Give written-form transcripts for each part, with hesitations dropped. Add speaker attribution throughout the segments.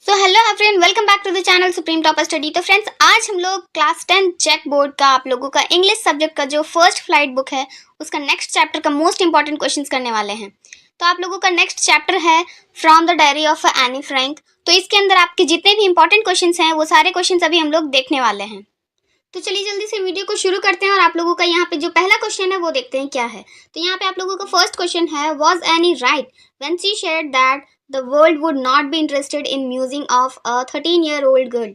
Speaker 1: So hello everyone, welcome back to the channel supreme topper study. तो friends, आज हम लोग क्लास 10 चेक बोर्ड का आप लोगों का इंग्लिश सब्जेक्ट का जो फर्स्ट फ्लाइट बुक है उसका नेक्स्ट चैप्टर का मोस्ट इंपॉर्टेंट क्वेश्चंस करने वाले हैं। तो आप लोगों का नेक्स्ट चैप्टर है from the diary of Anne Frank. तो इसके अंदर आपके जितने भी इंपॉर्टेंट क्वेश्चंस हैं वो सारे क्वेश्चंस अभी हम लोग देखने वाले हैं। तो चलिए जल्दी से वीडियो को शुरू करते हैं और आप लोगों का यहाँ पे जो पहला क्वेश्चन है वो देखते हैं क्या है। तो यहाँ पे आप लोगों का फर्स्ट क्वेश्चन है, was any right when she shared that the world would not be interested in musing of a 13-year-old girl.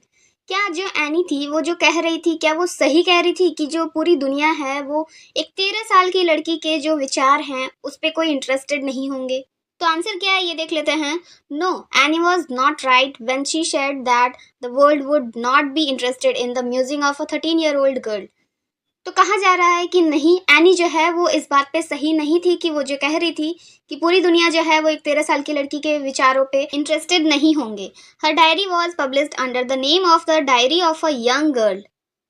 Speaker 1: क्या जो एनी थी वो जो कह रही थी, क्या वो सही कह रही थी कि जो पूरी दुनिया है वो एक 13 साल की लड़की के जो विचार हैं उस पर कोई इंटरेस्टेड नहीं होंगे? तो आंसर क्या है ये देख लेते हैं। No, Anne was not right when she shared that the world would not be interested in the music of a 13-year-old girl. तो कहा जा रहा है कि नहीं, एनी जो है वो इस बात पे सही नहीं थी कि वो जो कह रही थी कि पूरी दुनिया जो है वो एक 13 साल की लड़की के विचारों पे इंटरेस्टेड नहीं होंगे। Her diary was published under the name of the diary of a young girl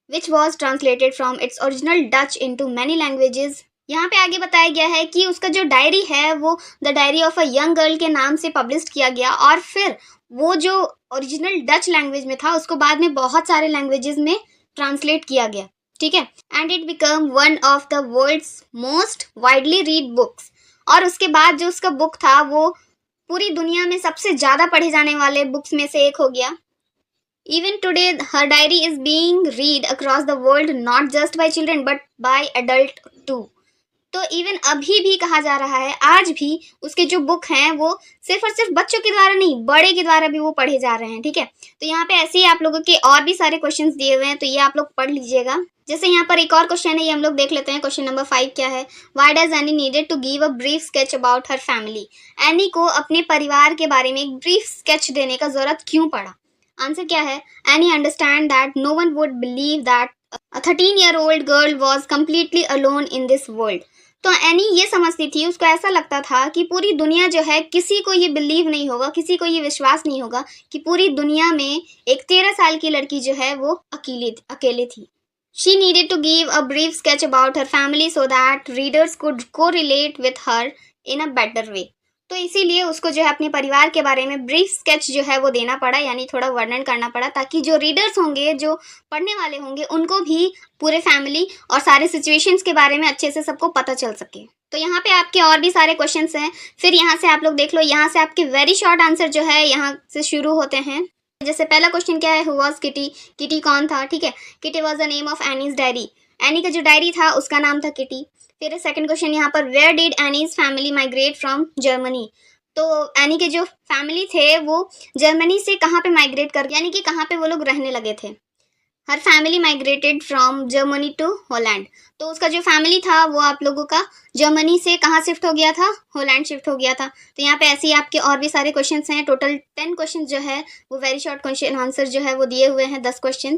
Speaker 1: which was translated from its original Dutch into many languages. यहाँ पे आगे बताया गया है कि उसका जो डायरी है वो the diary of a young girl के नाम से पब्लिश किया गया और फिर वो जो ओरिजिनल डच लैंग्वेज में था उसको बाद में बहुत सारे लैंग्वेजेस में ट्रांसलेट किया गया, ठीक है। And it become one of the world's most widely read books. और उसके बाद जो उसका बुक था वो पूरी दुनिया में सबसे ज़्यादा पढ़े जाने वाले बुक्स में से एक हो गया। Even today, her diary is being read across the world not just by children but by adult too. तो इवन अभी भी कहा जा रहा है, आज भी उसके जो बुक हैं वो सिर्फ और सिर्फ बच्चों के द्वारा नहीं, बड़े के द्वारा भी वो पढ़े जा रहे हैं, ठीक है। तो यहाँ पे ऐसे ही आप लोगों के और भी सारे क्वेश्चंस दिए हुए हैं, तो ये आप लोग पढ़ लीजिएगा। जैसे यहाँ पर एक और क्वेश्चन है, ये हम लोग देख लेते हैं। क्वेश्चन नंबर 5 क्या है? Why does Anne needed to give a brief sketch about her family. Anne को अपने परिवार के बारे में एक ब्रीफ स्केच देने का जरूरत क्यों पड़ा? आंसर क्या है? Anne understand that no one would believe that a 13-year-old girl was completely alone in this world. तो एनी ये समझती थी, उसको ऐसा लगता था कि पूरी दुनिया जो है, किसी को ये बिलीव नहीं होगा, किसी को ये विश्वास नहीं होगा कि पूरी दुनिया में एक 13 साल की लड़की जो है वो अकेले थी। She needed to give a brief sketch about her family so that readers could को relate with her in a better way. तो इसीलिए उसको जो है अपने परिवार के बारे में ब्रीफ स्केच जो है वो देना पड़ा, यानी थोड़ा वर्णन करना पड़ा, ताकि जो रीडर्स होंगे, जो पढ़ने वाले होंगे, उनको भी पूरे फैमिली और सारे सिचुएशंस के बारे में अच्छे से सबको पता चल सके। तो यहाँ पे आपके और भी सारे क्वेश्चंस हैं, फिर यहाँ से आप लोग देख लो। यहाँ से आपके वेरी शॉर्ट आंसर जो है यहाँ से शुरू होते हैं। जैसे पहला क्वेश्चन क्या है? Who was kitty. किटी कौन था? ठीक है, kitty was the name of Annie's diary. Any का जो डायरी था उसका नाम था किटी। फिर सेकंड क्वेश्चन यहाँ पर, where did Anne's family migrate from Germany. तो एनी के जो फैमिली थे वो जर्मनी से कहाँ पे माइग्रेट कर, यानी कि कहाँ पे वो लोग रहने लगे थे। Her family migrated from Germany to Holland. तो उसका जो फैमिली था वो आप लोगों का जर्मनी से कहाँ शिफ्ट हो गया था? हॉलैंड शिफ्ट हो गया था। तो यहाँ पे ऐसे ही आपके और भी सारे क्वेश्चंस हैं। टोटल 10 क्वेश्चन जो है वो वेरी शॉर्ट क्वेश्चन आंसर जो है वो दिए हुए हैं, 10 क्वेश्चन।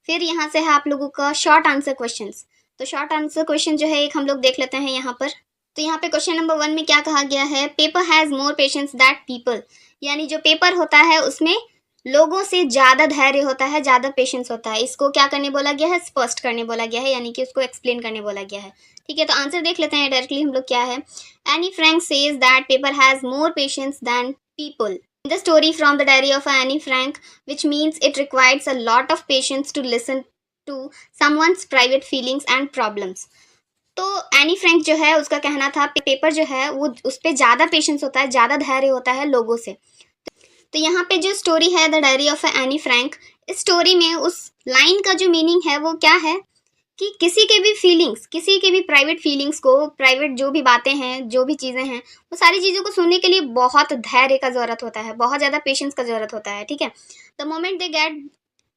Speaker 1: फिर यहाँ से है आप लोगों का शॉर्ट आंसर क्वेश्चन। तो शॉर्ट आंसर क्वेश्चन जो है एक हम लोग देख लेते हैं यहाँ पर। तो यहाँ पे क्वेश्चन नंबर 1 में क्या कहा गया है? Paper has more patience that people. यानी जो पेपर होता है उसमें लोगों से ज़्यादा धैर्य होता है, ज़्यादा पेशेंस होता है। इसको क्या करने बोला गया है? स्पष्ट करने बोला गया है, यानी कि उसको एक्सप्लेन करने बोला गया है, ठीक है। तो आंसर देख लेते हैं डायरेक्टली हम लोग क्या है। Anne Frank says that paper has more patience than people. The story from the diary of Anne Frank which means it requires a lot of patience to listen to someone's private feelings and problems. तो Anne Frank जो है उसका कहना था paper जो है वो उस पर ज़्यादा पेशेंस होता है, ज़्यादा धैर्य होता है लोगों से। तो यहाँ पे जो स्टोरी है the diary of Anne Frank, इस स्टोरी में उस लाइन का जो मीनिंग है वो क्या है कि किसी के भी फीलिंग्स, किसी के भी प्राइवेट फीलिंग्स को, प्राइवेट जो भी बातें हैं, जो भी चीज़ें हैं, वो सारी चीज़ों को सुनने के लिए बहुत धैर्य का ज़रूरत होता है, बहुत ज़्यादा पेशेंस का ज़रूरत होता है, ठीक है। The moment they get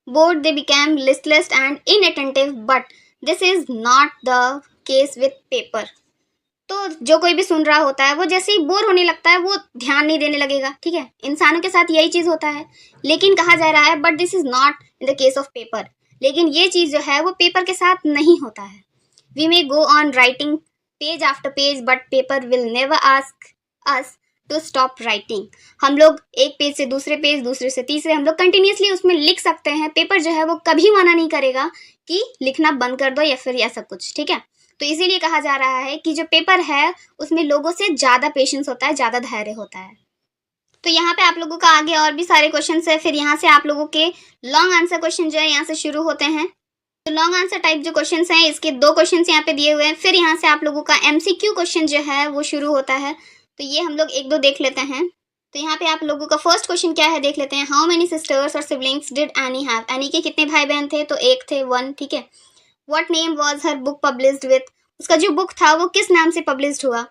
Speaker 1: bored they became listless and inattentive, but this is not the case with paper. तो जो कोई भी सुन रहा होता है वो जैसे ही बोर होने लगता है वो ध्यान नहीं देने लगेगा, ठीक है। इंसानों के साथ यही चीज़ होता है, लेकिन कहा जा रहा है but this is not in the case of paper. लेकिन ये चीज़ जो है वो पेपर के साथ नहीं होता है। We may go on writing page after page but paper will never ask us to stop writing. हम लोग एक पेज से दूसरे पेज, दूसरे से तीसरे, हम लोग कंटिन्यूसली उसमें लिख सकते हैं। पेपर जो है वो कभी मना नहीं करेगा कि लिखना बंद कर दो या फिर ऐसा कुछ, ठीक है। तो इसीलिए कहा जा रहा है कि जो पेपर है उसमें लोगों से ज़्यादा पेशेंस होता है, ज़्यादा धैर्य होता है। तो यहाँ पे आप लोगों का आगे और भी सारे क्वेश्चन है, फिर यहाँ से आप लोगों के लॉन्ग आंसर क्वेश्चन जो है यहाँ से शुरू होते हैं। तो लॉन्ग आंसर टाइप जो क्वेश्चंस हैं इसके 2 क्वेश्चंस यहाँ पे दिए हुए हैं, फिर यहाँ से आप लोगों का एमसीक्यू क्वेश्चन जो है वो शुरू होता है। तो ये हम लोग 1-2 देख लेते हैं। तो यहाँ पे आप लोगों का फर्स्ट क्वेश्चन क्या है देख लेते हैं। हाउ मेनी सिस्टर्स और siblings did any have? Any के कितने भाई बहन थे? तो 1 थे, 1, ठीक है। What name was her book published with? उसका जो बुक था वो किस नाम से पब्लिश्ड हुआ?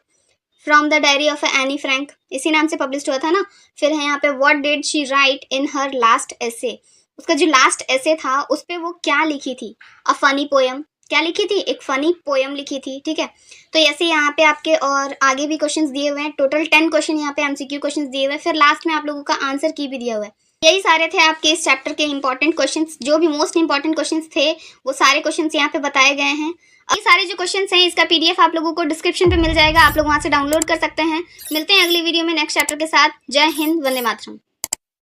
Speaker 1: From the diary of Anne Frank, इसी नाम से पब्लिश्ड हुआ था ना। फिर है यहाँ पे what did she write in her last essay? उसका जो लास्ट एसे था उस पे वो क्या लिखी थी? अ फनी पोयम, क्या लिखी थी? एक फनी पोयम लिखी थी, ठीक है। तो ऐसे यहाँ पे आपके और आगे भी क्वेश्चंस दिए हुए हैं। टोटल 10 क्वेश्चन यहाँ पे एमसीक्यू क्वेश्चंस दिए हुए हैं, फिर लास्ट में आप लोगों का आंसर की भी दिया हुआ है। यही सारे थे आपके इस चैप्टर के इंपॉर्टेंट क्वेश्चंस। जो भी मोस्ट इंपॉर्टेंट क्वेश्चंस थे वो सारे क्वेश्चंस यहाँ पे बताए गए हैं। ये सारे जो क्वेश्चंस हैं इसका पीडीएफ आप लोगों को डिस्क्रिप्शन पे मिल जाएगा, आप लोग वहाँ से डाउनलोड कर सकते हैं। मिलते हैं अगली वीडियो में नेक्स्ट चैप्टर के साथ। जय हिंद, वंदे मातरम।